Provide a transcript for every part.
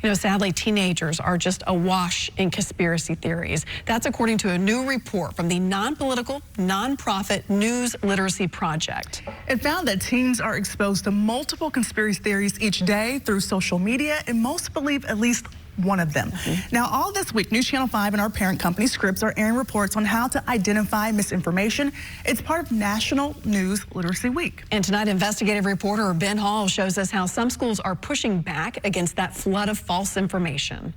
You know, sadly, teenagers are just awash in conspiracy theories. That's according to a new report from the non-political, nonprofit News Literacy Project. It found that teens are exposed to multiple conspiracy theories each day through social media, and most believe at least one of them. Now, all this week, News Channel 5 and our parent company, Scripps, are airing reports on how to identify misinformation. It's part of National News Literacy Week. And tonight, investigative reporter Ben Hall shows us how some schools are pushing back against that flood of false information.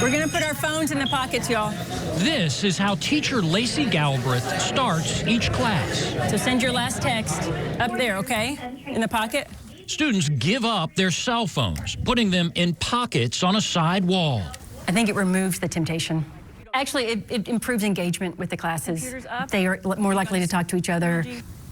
We're going to put our phones in the pockets, y'all. This is how teacher Lacey Galbraith starts each class. So send your last text up there, okay? In the pocket. Students give up their cell phones, putting them in pockets on a side wall. I think it removes the temptation. Actually, it improves engagement with the classes. They are more likely to talk to each other.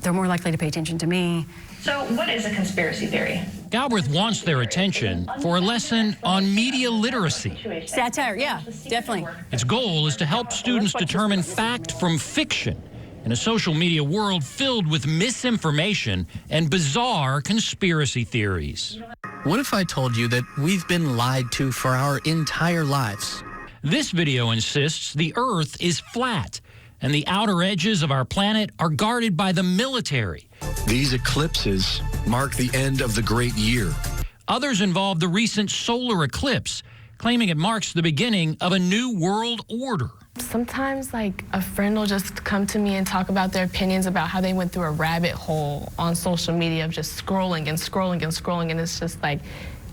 They're more likely to pay attention to me. So what is a conspiracy theory? Galbraith wants their attention for a lesson on media literacy. Satire, yeah, definitely. Its goal is to help students determine fact from fiction in a social media world filled with misinformation and bizarre conspiracy theories. What if I told you that we've been lied to for our entire lives? This video insists the Earth is flat and the outer edges of our planet are guarded by the military. These eclipses mark the end of the great year. Others involve the recent solar eclipse, claiming it marks the beginning of a new world order. Sometimes, like, a friend will just come to me and talk about their opinions about how they went through a rabbit hole on social media of just scrolling and scrolling and scrolling, and it's just like,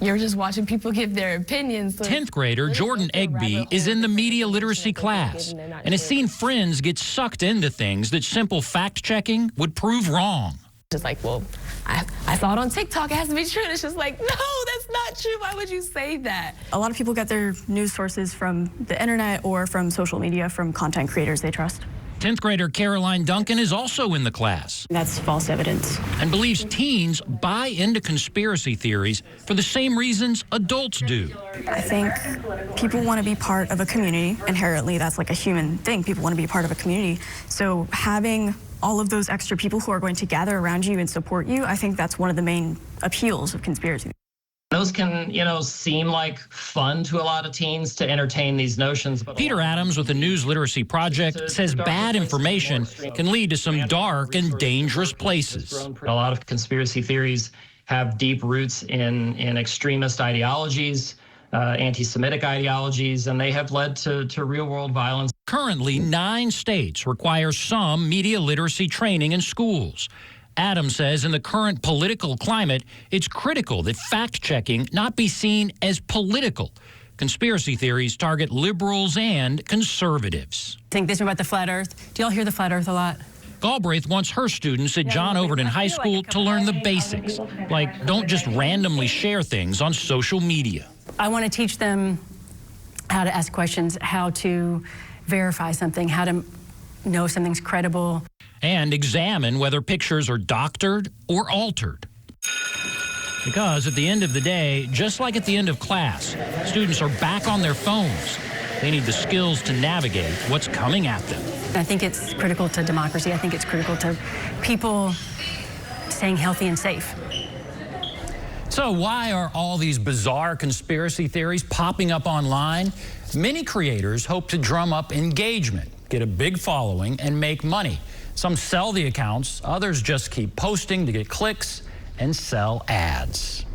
you're just watching people give their opinions. So 10th grader Jordan Egby is in the media literacy class and has seen friends get sucked into things that simple fact-checking would prove wrong. Just like, well, I saw it on TikTok, it has to be true. And it's just like, no, that's not true. Why would you say that? A lot of people get their news sources from the internet or from social media, from content creators they trust. 10th grader Caroline Duncan is also in the class. That's false evidence. And believes teens buy into conspiracy theories for the same reasons adults do. I think people want to be part of a community. Inherently, that's like a human thing. People want to be part of a community. So having all of those extra people who are going to gather around you and support you, I think that's one of the main appeals of conspiracy. Those can, seem like fun to a lot of teens to entertain these notions. But Peter Adams with the News Literacy Project says bad information can lead to some dark and dangerous places. A lot of conspiracy theories have deep roots in extremist ideologies, anti-Semitic ideologies, and they have led to real-world violence. Currently, 9 states require some media literacy training in schools. Adams says in the current political climate, it's critical that fact-checking not be seen as political. Conspiracy theories target liberals and conservatives. Think this about the flat earth. Do y'all hear the flat earth a lot? Galbraith wants her students at John Overton High School to learn the basics, like don't just randomly share things on social media. I want to teach them how to ask questions, how to verify something, how to know something's credible. And examine whether pictures are doctored or altered. Because at the end of the day, just like at the end of class, students are back on their phones. They need the skills to navigate what's coming at them. I think it's critical to democracy. I think it's critical to people staying healthy and safe. So why are all these bizarre conspiracy theories popping up online? Many creators hope to drum up engagement, get a big following, and make money. Some sell the accounts, others just keep posting to get clicks and sell ads.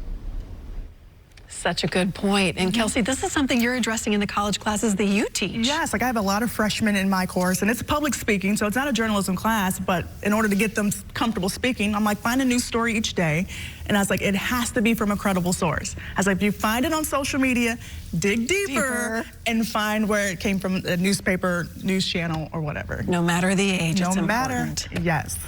Such a good point. And Kelsey, this is something you're addressing in the college classes that you teach. Yes, like I have a lot of freshmen in my course, and it's public speaking, so it's not a journalism class, but in order to get them comfortable speaking, I'm like, find a news story each day. And I was like, it has to be from a credible source. I was like, if you find it on social media, dig deeper and find where it came from, a newspaper, news channel, or whatever. No matter the age, it's important. No matter, yes.